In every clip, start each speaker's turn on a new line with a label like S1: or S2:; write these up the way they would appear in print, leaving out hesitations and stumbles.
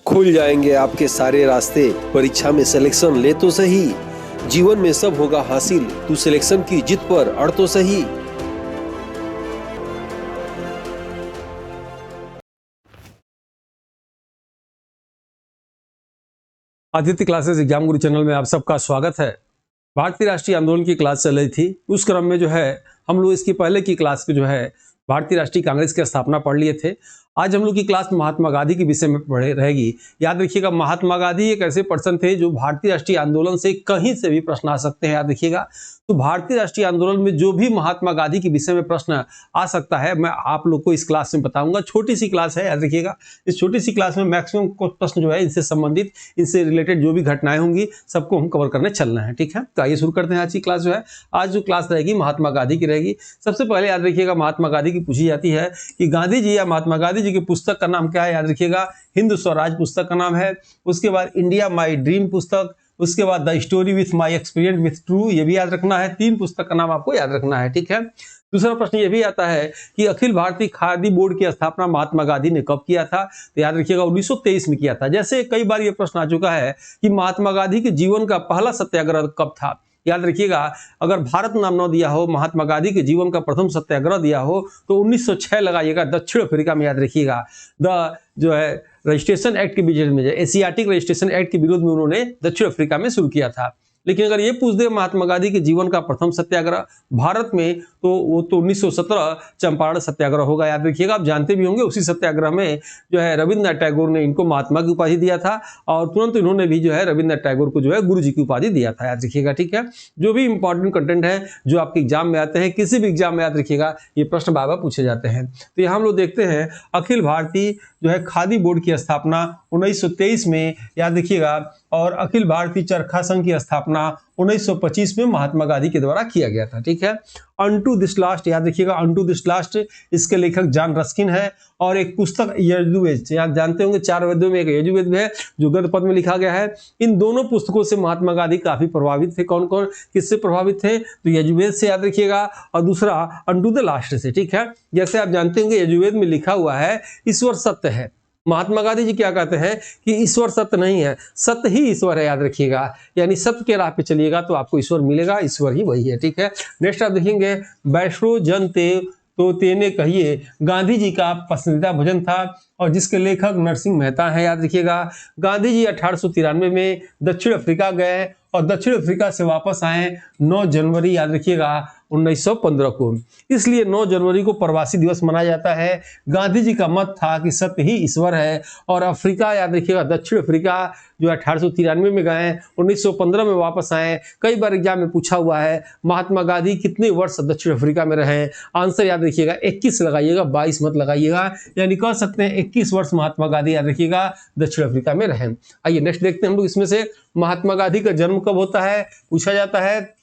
S1: खुल जाएंगे आपके सारे रास्ते। परीक्षा में सिलेक्शन ले तो सही, जीवन में सब होगा हासिल। तू सिलेक्शन की जिद पर अड़ तो सही।
S2: आदित्य क्लासेस एग्जाम गुरु चैनल में आप सबका स्वागत है। भारतीय राष्ट्रीय आंदोलन की क्लास चल रही थी, उस क्रम में जो है हम लोग इसकी पहले की क्लास के जो है भारतीय राष्ट्रीय कांग्रेस की स्थापना पढ़ लिए थे। आज हम लोग की क्लास महात्मा गांधी के विषय में पढ़े रहेगी। याद रखिएगा, महात्मा गांधी एक ऐसे पर्सन थे जो भारतीय राष्ट्रीय आंदोलन से कहीं से भी प्रश्न आ सकते हैं। याद रखिएगा, तो भारतीय राष्ट्रीय आंदोलन में जो भी महात्मा गांधी के विषय में प्रश्न आ सकता है, मैं आप लोग को इस क्लास में बताऊंगा। छोटी सी क्लास है, याद रखिएगा। इस छोटी सी क्लास में मैक्सिमम प्रश्न जो है इनसे संबंधित, इनसे रिलेटेड जो भी घटनाएं होंगी सबको हम कवर करने चलना है। ठीक है, तो आइए शुरू करते हैं आज की क्लास। जो है आज जो क्लास रहेगी महात्मा गांधी की रहेगी। सबसे पहले याद रखिएगा, महात्मा गांधी की पूछी जाती है कि गांधी जी या महात्मा गांधी जी की पुस्तक का नाम क्या है। याद रखिएगा, हिंद स्वराज पुस्तक का नाम है। उसके बाद इंडिया माई ड्रीम पुस्तक, उसके बाद the story with my experience with true, ये भी याद रखना है। 3 पुस्तक का नाम आपको याद रखना है। ठीक है, दूसरा प्रश्न ये भी आता है कि अखिल भारतीय खादी बोर्ड की स्थापना महात्मा गांधी ने कब किया था। तो याद रखिएगा 1923 में किया था। जैसे कई बार ये प्रश्न आ चुका है कि महात्मा गांधी के जीवन का पहला सत्याग्रह कब था। याद रखिएगा, अगर भारत नाम न दिया हो, महात्मा गांधी के जीवन का प्रथम सत्याग्रह दिया हो तो 1906 लगाइएगा, दक्षिण अफ्रीका में। याद रखिएगा, द जो है रजिस्ट्रेशन एक्ट के विरोध में, एशियाटिक रजिस्ट्रेशन एक्ट के विरोध में उन्होंने दक्षिण अफ्रीका में शुरू किया था। लेकिन अगर ये पूछ दे महात्मा गांधी के जीवन का प्रथम सत्याग्रह भारत में, तो वो तो 1917 चंपारण सत्याग्रह होगा। याद रखिएगा, आप जानते भी होंगे उसी सत्याग्रह में जो है रविंद्रनाथ टैगोर ने इनको महात्मा की उपाधि दिया था और तुरंत इन्होंने भी जो है रविंद्रनाथ टैगोर को जो है गुरु जी की उपाधि दिया था। याद रखिएगा, ठीक है। जो भी इंपॉर्टेंट कंटेंट है जो आपके एग्जाम में आते हैं, किसी भी एग्जाम में याद रखिएगा ये प्रश्न बार बार पूछे जाते हैं। तो यहाँ हम लोग देखते हैं अखिल भारतीय जो है खादी बोर्ड की स्थापना 1923 में, याद रखिएगा, और अखिल भारतीय चरखा संघ की स्थापना 1925 में महात्मा गांधी के द्वारा किया गया था। ठीक है, अनटू दिस लास्ट, याद रखिएगा, अनटू दिस लास्ट इसके लेखक जॉन रस्किन है। और एक पुस्तक यजुर्वेद, याद जानते होंगे 4 वेदों में एक यजुर्वेद में है जो गद्य पद में लिखा गया है। इन दोनों पुस्तकों से महात्मा गांधी काफी प्रभावित थे। कौन कौन किससे प्रभावित थे? तो यजुर्वेद से, याद रखिएगा, और दूसरा अनटू द लास्ट से। ठीक है, जैसे आप जानते होंगे यजुर्वेद में लिखा हुआ है ईश्वर सत्य है। महात्मा गांधी जी क्या कहते हैं कि ईश्वर सत्य नहीं है, सत्य ही ईश्वर है। याद रखिएगा, यानी सत्य के राह पे चलिएगा तो आपको ईश्वर मिलेगा, ईश्वर ही वही है। ठीक है, नेक्स्ट आप देखेंगे, वैष्णो जन ते तो तेने कहिए गांधी जी का पसंदीदा भोजन था और जिसके लेखक नरसिंह मेहता है। याद रखिएगा, गांधी जी 1893 में दक्षिण अफ्रीका गए और दक्षिण अफ्रीका से वापस आए 9 जनवरी, याद रखिएगा, 1915 को। इसलिए 9 जनवरी को प्रवासी दिवस मनाया जाता है। गांधी जी का मत था कि सत्य ही ईश्वर है और अफ्रीका, याद रखिएगा, दक्षिण अफ्रीका जो 1893 में गए, 1915 में वापस आए। कई बार एग्जाम में पूछा हुआ है महात्मा गांधी कितने वर्ष दक्षिण अफ्रीका में रहे। आंसर याद रखिएगा 21 लगाइएगा, 22 मत लगाइएगा, यानी कह सकते हैं 21 वर्ष महात्मा गांधी, याद रखिएगा, दक्षिण अफ्रीका में रहे। आइए नेक्स्ट देखते हैं हम लोग इसमें से महात्मा गांधी का जन्म कब होता है, पूछा जाता है।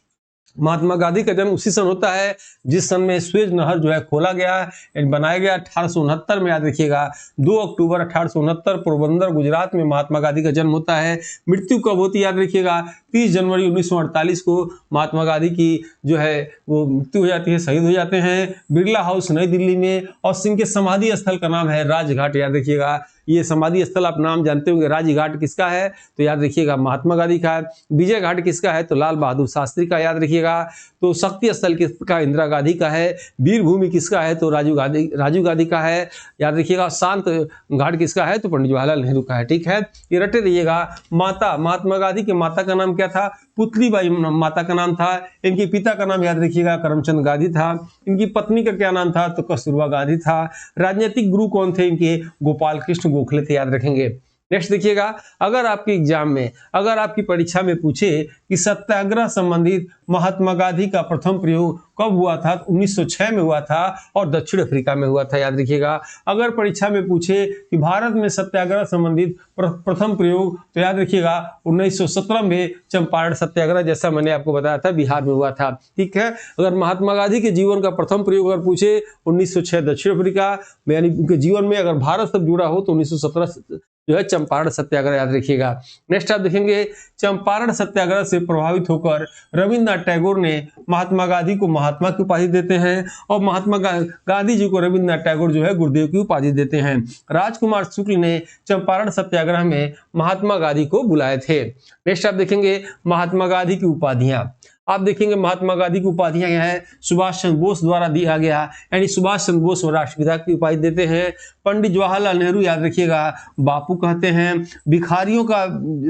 S2: महात्मा गांधी का जन्म उसी सन होता है जिस सन में सुएज नहर जो है खोला गया, बनाया गया 1869 में। याद रखिएगा, 2 अक्टूबर 1869 पोरबंदर गुजरात में महात्मा गांधी का जन्म होता है। मृत्यु कब होती है, याद रखिएगा, 30 जनवरी 1948 को महात्मा गांधी की जो है वो मृत्यु हो जाती है, शहीद हो जाते हैं बिरला हाउस नई दिल्ली में। और इनके समाधि स्थल का नाम है राजघाट। याद रखिएगा, ये समाधि स्थल आप नाम जानते होंगे। राजघाट किसका है? तो याद रखिएगा महात्मा गांधी का है। विजय घाट किसका है? तो लाल बहादुर शास्त्री का। याद रखिएगा, तो शक्ति स्थल किसका? इंदिरा गांधी का है। वीर भूमि किसका है? तो राजीव गांधी का है। याद रखिएगा, शांत घाट किसका है? तो पंडित जवाहरलाल नेहरू का है। ठीक है, ये रटे रहिएगा। माता, महात्मा गांधी के माता का नाम क्या था? पुतलीबाई माता का नाम था। इनके पिता का नाम याद रखिएगा करमचंद गांधी था। इनकी पत्नी का क्या नाम था? तो कस्तूरबा गांधी था। राजनीतिक गुरु कौन थे इनके? गोपाल कृष्ण गोखले थे। याद रखेंगे। नेक्स्ट देखिएगा, अगर आपके एग्जाम में, अगर आपकी परीक्षा में पूछे कि सत्याग्रह संबंधित महात्मा गांधी का प्रथम प्रयोग कब हुआ था, तो 1906 में हुआ था और दक्षिण अफ्रीका में हुआ था। याद रखिएगा, अगर परीक्षा में पूछे कि भारत में सत्याग्रह संबंधित प्रथम प्रयोग, तो याद रखिएगा 1917 में चंपारण सत्याग्रह, जैसा मैंने आपको बताया था, बिहार में हुआ था। ठीक है, अगर महात्मा गांधी के जीवन का प्रथम प्रयोग अगर पूछे 1906 दक्षिण अफ्रीका, यानी उनके जीवन में अगर भारत सब जुड़ा हो तो 1917 जो है चंपारण सत्याग्रह, याद रखिएगा। नेक्स्ट आप देखेंगे चंपारण सत्याग्रह से प्रभावित होकर रविन्द्रनाथ टैगोर ने महात्मा गांधी को महात्मा की उपाधि देते हैं और महात्मा गांधी जी को रविन्द्रनाथ टैगोर जो है गुरुदेव की उपाधि देते हैं। राजकुमार शुक्ल ने चंपारण सत्याग्रह में महात्मा गांधी को बुलाए थे। नेक्स्ट आप देखेंगे महात्मा गांधी की उपाधियां। आप देखेंगे महात्मा गांधी की उपाधियां क्या है, सुभाष चंद्र बोस द्वारा दिया गया, यानी सुभाष चंद्र बोस राष्ट्रपिता की उपाधि देते हैं। पंडित जवाहरलाल नेहरू, याद रखिएगा, बापू कहते हैं। भिखारियों का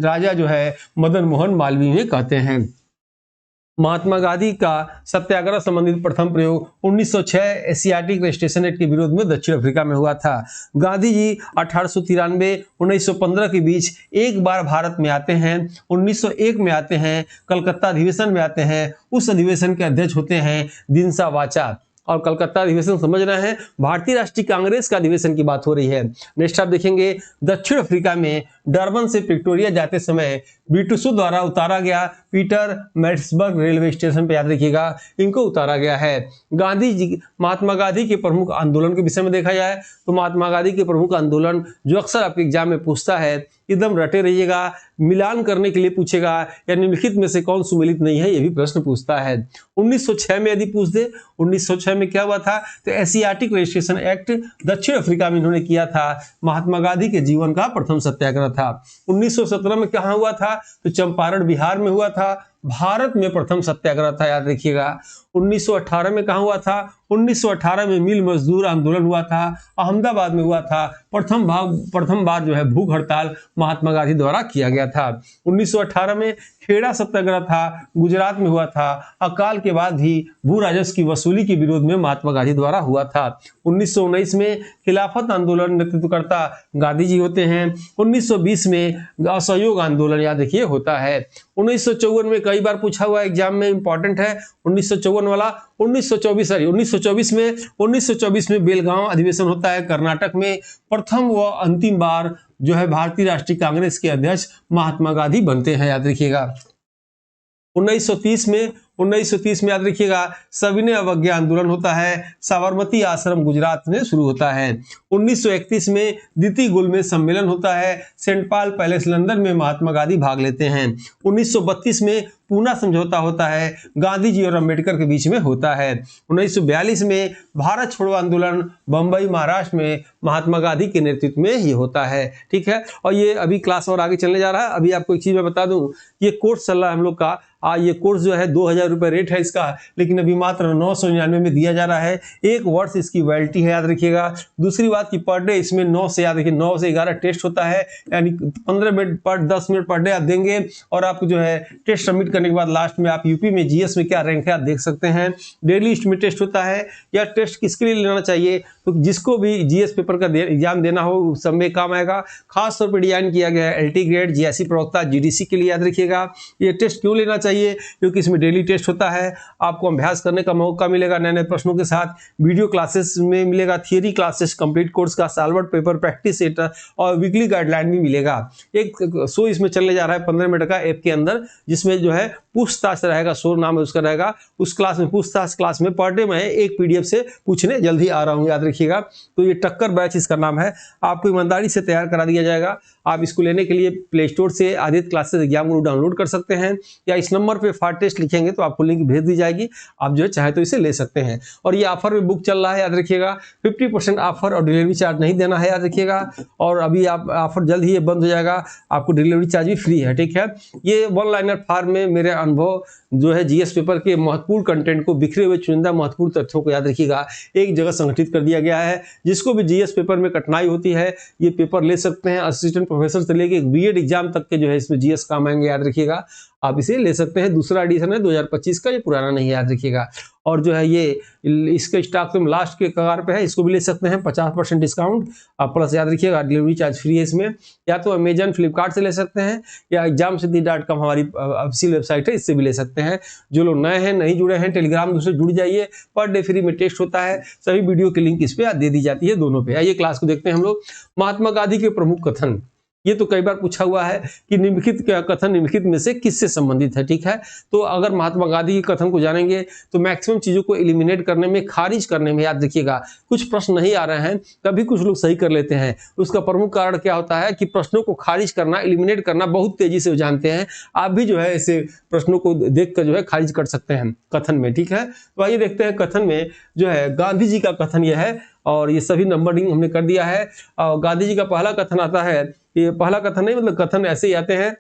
S2: राजा जो है मदन मोहन मालवीय में कहते हैं। महात्मा गांधी का सत्याग्रह संबंधित प्रथम प्रयोग 1906 एशियाटिक रजिस्ट्रेशन एक्ट के विरोध में दक्षिण अफ्रीका में हुआ था। गांधी जी 1893-1915 के बीच एक बार भारत में आते हैं, 1901 में आते हैं, कलकत्ता अधिवेशन में आते हैं। उस अधिवेशन के अध्यक्ष होते हैं दिनसा वाचा। और कलकत्ता अधिवेशन समझ रहे हैं, भारतीय राष्ट्रीय कांग्रेस का अधिवेशन की बात हो रही है। नेक्स्ट आप देखेंगे दक्षिण अफ्रीका में डरबन से प्रिटोरिया जाते समय ब्रिटिशों द्वारा उतारा गया पीटर मैरिट्सबर्ग रेलवे स्टेशन पर, याद रखिएगा, इनको उतारा गया है। गांधी जी, महात्मा गांधी के प्रमुख आंदोलन के विषय में देखा जाए तो महात्मा गांधी के प्रमुख आंदोलन जो अक्सर आपके एग्जाम में पूछता है, एकदम रटे रहिएगा, मिलान करने के लिए पूछेगा, या निम्नलिखित में से कौन सुमेलित नहीं है, ये भी प्रश्न पूछता है। 1906 में यदि पूछ दे, 1906 में क्या हुआ था, तो एशियाटिक रजिस्ट्रेशन एक्ट दक्षिण अफ्रीका में इन्होंने किया था। महात्मा गांधी के जीवन का प्रथम सत्याग्रह था। 1917 में कहाँ हुआ था, तो चंपारण बिहार में हुआ था। भारत में प्रथम सत्याग्रह था, याद रखिएगा। 1918 में कहाँ हुआ था, 1918 में मिल मजदूर आंदोलन हुआ था, अहमदाबाद में हुआ था। प्रथम बार जो है भूख हड़ताल महात्मा गांधी द्वारा किया गया था। 1918 में खेड़ा सत्याग्रह था, गुजरात में हुआ था। अकाल के बाद भी भू राजस्व की वसूली के विरोध में महात्मा गांधी द्वारा हुआ था। 1919 में खिलाफत आंदोलन नेतृत्वकर्ता गांधी जी होते हैं। 1920 में असहयोग आंदोलन, याद रखिए, होता है। 1954 में कई बार पूछा हुआ एग्जाम में, इंपॉर्टेंट है 1954 वाला। 1924 में बेलगांव अधिवेशन होता है कर्नाटक में। प्रथम व अंतिम बार जो है भारतीय राष्ट्रीय कांग्रेस के अध्यक्ष महात्मा गांधी बनते हैं, याद रखिएगा। 1930 में याद रखिएगा सविनय अवज्ञा आंदोलन होता है। साबरमती आश्रम गुजरात में शुरू होता है। 1931 में द्वितीय गोलमेज सम्मेलन होता है। सेंट पॉल पैलेस लंदन में महात्मा गांधी भाग लेते हैं। 1932 में पूना समझौता होता है, गांधी जी और अंबेडकर के बीच में होता है। 1942 में भारत छोड़ो आंदोलन बंबई महाराष्ट्र में महात्मा गांधी के नेतृत्व में ही होता है। ठीक है, और ये अभी क्लास और आगे चलने जा रहा है। अभी आपको एक चीज मैं बता दूं, ये कोर्स चल रहा है हम लोग का। ये कोर्स जो है 2000 रुपये रेट है इसका, लेकिन अभी मात्र 999 में दिया जा रहा है। एक वर्ष इसकी वैलिडिटी है, याद रखिएगा। दूसरी बात की पर डे इसमें 9 से, याद रखिए, 9 से 11 टेस्ट होता है, यानी 15 मिनट पर 10 मिनट पर डे आप देंगे। और आपको जो है टेस्ट सबमिट करने के बाद लास्ट में आप यूपी में जीएस में क्या रैंक है आप देख सकते हैं। डेली में टेस्ट होता है। यह टेस्ट किसके लिए लेना चाहिए, तो जिसको भी जीएस पेपर का एग्जाम देना हो उस सब में काम आएगा। खास तौर पर डिजाइन किया गया है एलटी ग्रेड, जीएससी प्रवक्ता, जीडीसी के लिए, याद रखिएगा। ये टेस्ट क्यों लेना चाहिए, क्योंकि इसमें डेली टेस्ट होता है। आपको अभ्यास करने का मौका मिलेगा नए नए प्रश्नों के साथ। वीडियो क्लासेस में मिलेगा थियरी क्लासेस, कंप्लीट कोर्स का साल्वर्ट पेपर, प्रैक्टिस सेट और वीकली गाइडलाइन भी मिलेगा। एक शो इसमें चलने जा रहा है 15 मिनट का ऐप के अंदर, जिसमें जो है पूछताछ रहेगा, शो नाम है उसका रहेगा। उस क्लास में पूछताछ क्लास में पर डे मैं एक पीडीएफ से पूछने जल्दी आ रहा हूँ, याद रखिएगा। तो ये टक्कर बैच इसका नाम है, आपको ईमानदारी से तैयार करा दिया जाएगा। आप इसको लेने के लिए प्ले स्टोर से आदित्य क्लासेस एग्जाम गुरु डाउनलोड कर सकते हैं, या इस नंबर पे फार टेस्ट लिखेंगे तो आपको लिंक भेज दी जाएगी। आप जो है चाहे तो इसे ले सकते हैं। और ये ऑफर में बुक चल रहा है, याद रखिएगा। 50% ऑफर और डिलीवरी चार्ज नहीं देना है, याद रखिएगा। और अभी आप ऑफर जल्द ही ये बंद हो जाएगा, आपको डिलीवरी चार्ज भी फ्री है। ठीक है, ये वन लाइनर फार्म में मेरे अनुभव जो है जीएस पेपर के महत्वपूर्ण कंटेंट को, बिखरे हुए चुनिंदा महत्वपूर्ण तथ्यों को, याद रखिएगा, एक जगह संगठित कर दिया गया है। जिसको भी जीएस पेपर में कठिनाई होती है ये पेपर ले सकते हैं। असिस्टेंट प्रोफेसर से लेके बीएड एग्जाम तक के जो है इसमें जीएस काम आएंगे, याद रखिएगा। आप इसे ले सकते हैं। दूसरा एडिशन है 2025 का, ये पुराना नहीं है, याद रखिएगा। और जो है ये इसके स्टॉक में लास्ट के कगार पे है, इसको भी ले सकते हैं 50% डिस्काउंट। प्लस याद रखिएगा डिलीवरी चार्ज फ्री है इसमें। या तो अमेजन फ्लिपकार्ट से ले सकते हैं, या examsiddhi.com हमारी ऑफिशियल वेबसाइट है, इससे भी ले सकते हैं। जो लोग नए हैं, नहीं जुड़े हैं, टेलीग्राम दूसरे जुड़ जाइए। पर डे फ्री में टेस्ट होता है। सभी वीडियो की लिंक इस पे दे दी जाती है, दोनों पे। आइए क्लास को देखते हैं हम लोग। महात्मा गांधी के प्रमुख कथन, ये तो कई बार पूछा हुआ है कि निम्नलिखित कथन निम्नलिखित में से किससे संबंधित है, ठीक है। तो अगर महात्मा गांधी के कथन को जानेंगे तो मैक्सिमम चीजों को एलिमिनेट करने में, खारिज करने में, याद रखिएगा कुछ प्रश्न नहीं आ रहे हैं तभी कुछ लोग सही कर लेते हैं। उसका प्रमुख कारण क्या होता है कि प्रश्नों को खारिज करना, एलिमिनेट करना बहुत तेजी से जानते हैं। आप भी जो है ऐसे प्रश्नों को देखकर जो है खारिज कर सकते हैं कथन में, ठीक है। तो आइए देखते हैं कथन में जो है गांधी जी का कथन यह है, और ये सभी नंबरिंग हमने कर दिया है। और गांधी जी का पहला कथन आता है, ये पहला कथन नहीं मतलब कथन ऐसे ही आते हैं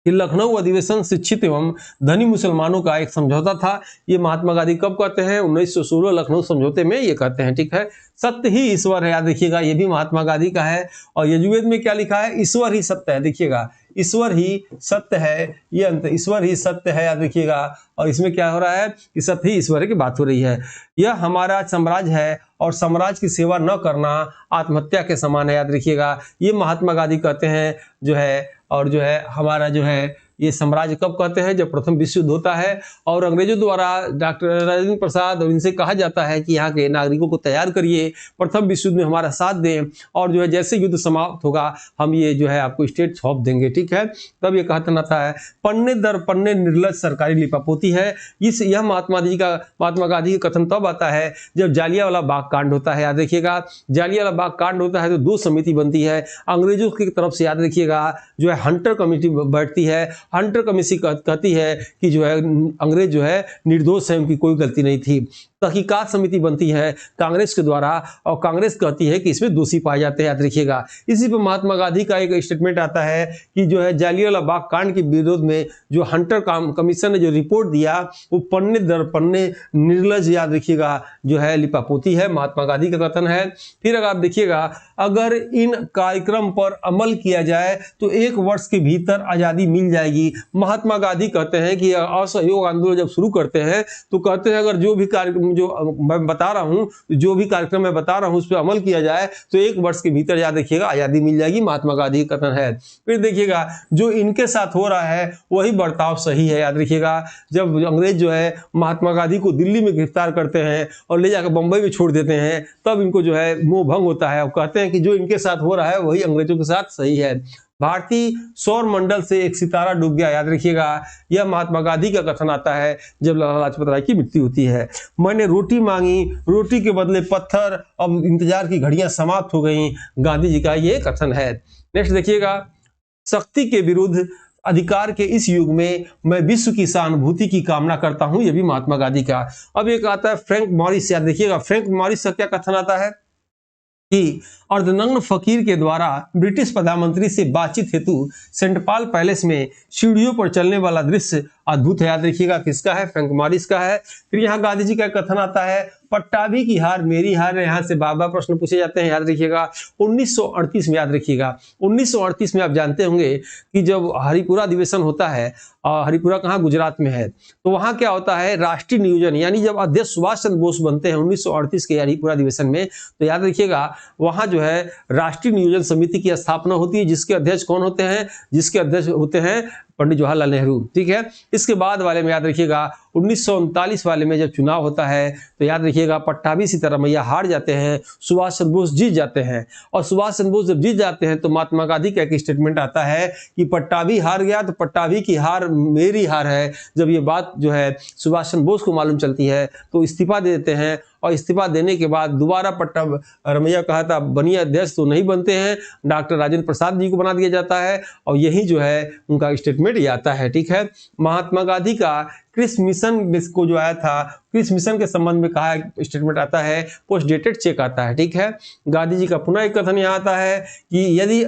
S2: कि लखनऊ अधिवेशन शिक्षित एवं धनी मुसलमानों का एक समझौता था। ये महात्मा गांधी कब कहते हैं? 1916 लखनऊ समझौते में ये कहते हैं, ठीक है। सत्य ही ईश्वर है, याद रखिएगा, ये भी महात्मा गांधी का है। और यजुर्वेद में क्या लिखा है? ईश्वर ही सत्य है, देखिएगा, ईश्वर ही सत्य है, ये अंत ईश्वर ही सत्य है, याद रखिएगा। और इसमें क्या हो रहा है कि सत्य ही ईश्वर की बात हो रही है। यह हमारा साम्राज्य है और साम्राज्य की सेवा न करना आत्महत्या के समान है, याद रखिएगा। ये महात्मा गांधी कहते हैं जो है, और जो है हमारा जो है ये साम्राज्य कब कहते हैं? जब प्रथम विश्व युद्ध होता है और अंग्रेजों द्वारा डॉक्टर राजेंद्र प्रसाद और इनसे कहा जाता है कि यहाँ के नागरिकों को तैयार करिए, प्रथम विश्व युद्ध में हमारा साथ दें, और जो है जैसे युद्ध समाप्त होगा हम ये जो है आपको स्टेट सौंप देंगे, ठीक है। तब ये कथन आता है, पन्ने दर पन्ने निर्लज सरकारी लिपापोती है। यह महात्मा गांधी का कथन तब आता है जब जालियांवाला बाग कांड होता है, याद रखिएगा। जालियांवाला बाग कांड होता है तो दो समिति बनती है अंग्रेजों की तरफ से, याद रखिएगा, जो है हंटर कमेटी बैठती है। हंटर कमेटी कहती है कि जो है अंग्रेज जो है निर्दोष है, उनकी कोई गलती नहीं थी। तहकीकात समिति बनती है कांग्रेस के द्वारा और कांग्रेस कहती है कि इसमें दोषी पाए जाते हैं, याद रखिएगा। इसी पर महात्मा गांधी का एक स्टेटमेंट आता है कि जो है जालियांवाला बाग कांड के विरोध में जो हंटर कमीशन ने जो रिपोर्ट दिया वो पन्ने दर पन्ने निर्लज, याद रखिएगा, जो है लिपापोती है। महात्मा गांधी का कथन है। फिर अगर आप देखिएगा, अगर इन कार्यक्रम पर अमल किया जाए तो 1 वर्ष के भीतर आजादी मिल जाएगी। महात्मा गांधी कहते हैं कि असहयोग आंदोलन जब शुरू करते हैं तो कहते हैं अगर जो भी कार्यक्रम जो मैं बता रहा हूं, जो भी कार्यक्रम मैं बता रहा हूं उस पर अमल किया जाए तो 1 वर्ष के भीतर, याद रखिएगा, आजादी मिल जाएगी। महात्मा गांधी का कथन है। फिर देखिएगा, जो इनके साथ हो रहा है वही बर्ताव सही है, याद रखिएगा। जब अंग्रेज जो है महात्मा गांधी को दिल्ली में गिरफ्तार करते हैं और ले जाकर बंबई में छोड़ देते हैं, तब इनको जो है मोह भंग होता है और कहते हैं कि जो इनके साथ हो रहा है वही अंग्रेजों के साथ सही है। भारतीय सौर मंडल से एक सितारा डूब गया, याद रखिएगा। यह महात्मा गांधी का कथन आता है जब लाला लाजपत राय की मृत्यु होती है। मैंने रोटी मांगी, रोटी के बदले पत्थर, अब इंतजार की घड़ियां समाप्त हो गई, गांधी जी का ये कथन है। नेक्स्ट देखिएगा, शक्ति के विरुद्ध अधिकार के इस युग में मैं विश्व की सहानुभूति की कामना करता हूं, यह भी महात्मा गांधी का। अब एक आता है फ्रैंक मॉरिस, याद देखिएगा। फ्रैंक मॉरिस का क्या कथन आता है कि अर्धनग्न फकीर के द्वारा ब्रिटिश प्रधानमंत्री से बातचीत हेतु सेंट पॉल पैलेस में सीढ़ियों पर चलने वाला दृश्य अद्भुत है, याद रखिएगा। किसका है? फ्रैंक मॉरिस का है। फिर यहाँ गांधी जी का कथन आता है, पट्टाभी की हार मेरी हार है। यहाँ से बार-बार प्रश्न पूछे जाते हैं, याद रखिएगा। 1938 में, याद रखिएगा, 1938 में आप जानते होंगे कि जब हरिपुरा अधिवेशन होता है, हरिपुरा कहाँ? गुजरात में है। तो वहां क्या होता है? राष्ट्रीय नियोजन, यानी जब अध्यक्ष सुभाष चंद्र बोस बनते हैं 1938 के हरिपुरा अधिवेशन में, तो याद रखिएगा वहां जो है राष्ट्रीय नियोजन समिति की स्थापना होती है, जिसके अध्यक्ष कौन होते हैं? जिसके अध्यक्ष होते हैं पंडित जवाहरलाल नेहरू, ठीक है। इसके बाद वाले में याद रखिएगा 1939 वाले में जब चुनाव होता है तो याद रखिएगा पट्टाभी सीतारामैया हार जाते हैं, सुभाष चंद्र बोस जीत जाते हैं। और सुभाष चंद्र बोस जब जीत जाते हैं तो महात्मा गांधी का एक स्टेटमेंट आता है कि पट्टाभी हार गया तो पट्टाभी की हार मेरी हार है। जब ये बात जो है सुभाष चंद्र बोस को मालूम चलती है तो इस्तीफा दे देते हैं, और इस्तीफा देने के बाद दोबारा पट्टारमैया कहा था बनिए अध्यक्ष, तो नहीं बनते हैं, डॉक्टर राजेंद्र प्रसाद जी को बना दिया जाता है, और यही जो है उनका स्टेटमेंट ये आता है, ठीक है। महात्मा गांधी का क्रिस मिशन को जो आया था, क्रिस मिशन के संबंध में कहा स्टेटमेंट आता है, पोस्ट डेटेड चेक आता है, ठीक है। गांधी जी का पुनः एक कथन यहाँ आता है कि यदि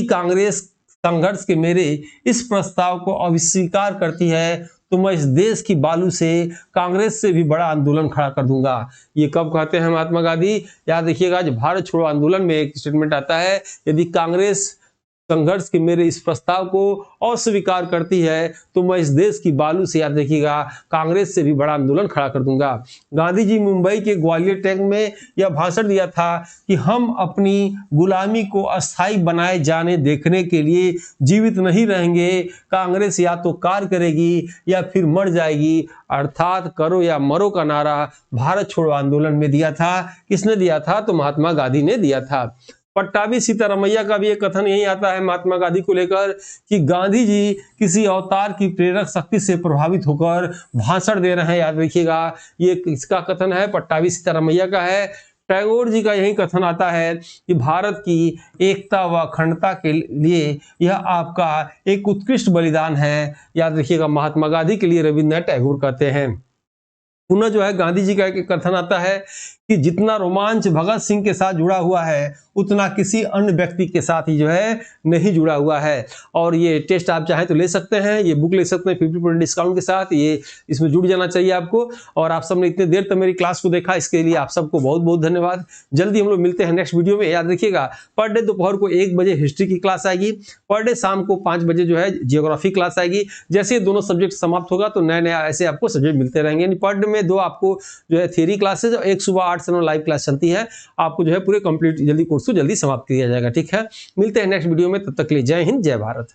S2: कांग्रेस संघर्ष के मेरे इस प्रस्ताव को अस्वीकार करती है तो मैं इस देश की बालू से कांग्रेस से भी बड़ा आंदोलन खड़ा कर दूंगा। ये कब कहते हैं महात्मा गांधी? याद रखिएगा, जब भारत छोड़ो आंदोलन में एक स्टेटमेंट आता है, यदि कांग्रेस संघर्ष के मेरे इस प्रस्ताव को अस्वीकार करती है तो मैं इस देश की बालू से, याद रखिएगा, कांग्रेस से भी बड़ा आंदोलन खड़ा कर दूंगा। गांधी जी मुंबई के ग्वालियर टैंक में यह भाषण दिया था कि हम अपनी गुलामी को अस्थायी बनाए जाने देखने के लिए जीवित नहीं रहेंगे, कांग्रेस या तो कार्य करेगी या फिर मर जाएगी, अर्थात करो या मरो का नारा भारत छोड़ो आंदोलन में दिया था। किसने दिया था? तो महात्मा गांधी ने दिया था। पट्टाभी सीतारामैया का भी एक कथन यही आता है महात्मा गांधी को लेकर कि गांधी जी किसी अवतार की प्रेरक शक्ति से प्रभावित होकर भाषण दे रहे हैं। याद रखिएगा, ये किसका कथन है? पट्टाभी सीतारामैया का है। टैगोर जी का यही कथन आता है कि भारत की एकता व अखंडता के लिए यह आपका एक उत्कृष्ट बलिदान है। याद रखिएगा, महात्मा गांधी के लिए रविन्द्रनाथ टैगोर कहते हैं। पुनः जो है गांधी जी का एक कथन आता है कि जितना रोमांच भगत सिंह के साथ जुड़ा हुआ है उतना किसी अन्य व्यक्ति के साथ ही जो है नहीं जुड़ा हुआ है। और ये टेस्ट आप चाहें तो ले सकते हैं, ये बुक ले सकते हैं 50% डिस्काउंट के साथ, ये इसमें जुड़ जाना चाहिए आपको। और आप सबने इतने देर तक मेरी क्लास को देखा, इसके लिए आप सबको बहुत बहुत धन्यवाद। जल्दी हम लोग मिलते हैं नेक्स्ट वीडियो में। याद रखिएगा, पर डे दोपहर को 1 बजे हिस्ट्री की क्लास आएगी, पर डे शाम को 5 बजे जो है जियोग्राफी क्लास आएगी। जैसे दोनों सब्जेक्ट समाप्त होगा तो नए नए ऐसे आपको सब्जेक्ट मिलते रहेंगे। यानी पर डे में 2 आपको जो है थियरी क्लासेज और एक सुबह 8 से 9 लाइव क्लास चलती है। आपको जो है पूरे कंप्लीट जल्दी कोर्स को जल्दी समाप्त किया जाएगा। ठीक है, मिलते हैं नेक्स्ट वीडियो में, तब तक के लिए जय हिंद, जय भारत।